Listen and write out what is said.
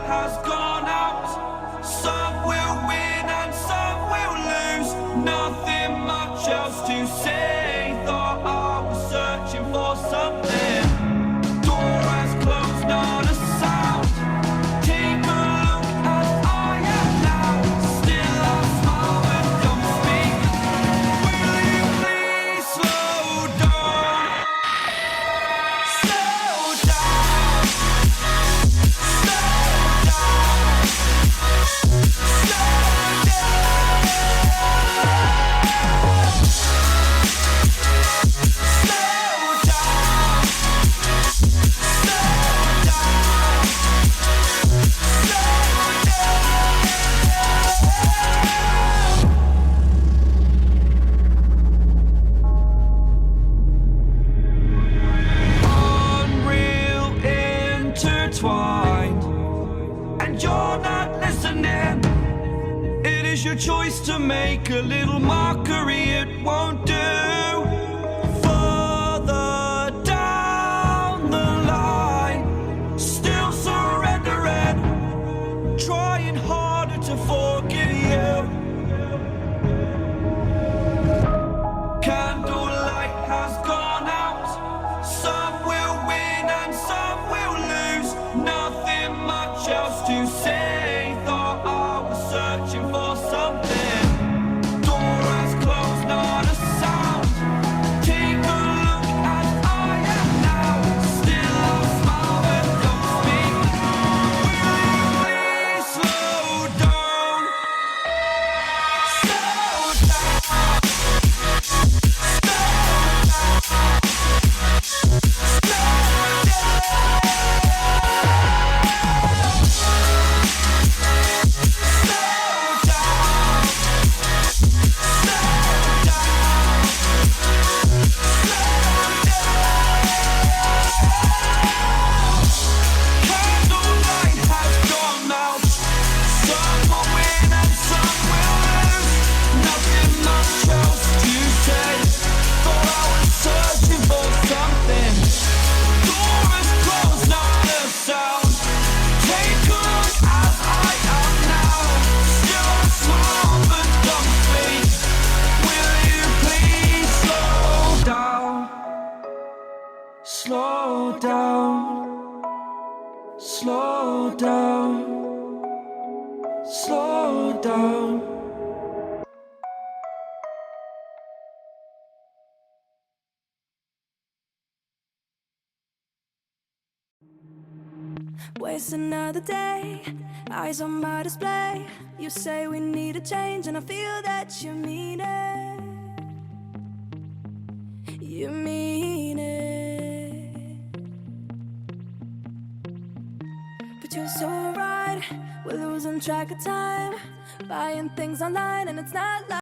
has gone out. Some will win and some will lose. Nothing much else to say. Thought I was searching for something. Door has closed, not a sound. Take a look as I am now. Still I smile and don't speak. Will you please slow down? Slow down. Slow down. Slow Unreal intertwined, and you're not listening. It is your choice to make a little mockery, it won't do. Further down the line, still surrendering, trying harder to forgive you. Candlelight has gone out. Some will win and some will lose. Nothing much else to say. Thought I was searching for something. Door has closed, not a sound. Take a look as I am now. Still I smile and don't speak. Will you please slow down? Slow down. Candlelight has gone out. Some will win and some will lose. Nothing much else to say. Thought I was searching for something. Door is closed, not a sound. Take a look as I am now. Still I smile but don't speak. Will you please slow down? Slow down. Slow down. Slow down. Waste another day, eyes on my display. You say we need a change, and I feel that you mean it. You mean it. But you're so right, we're losing track of time, buying things online, and it's not like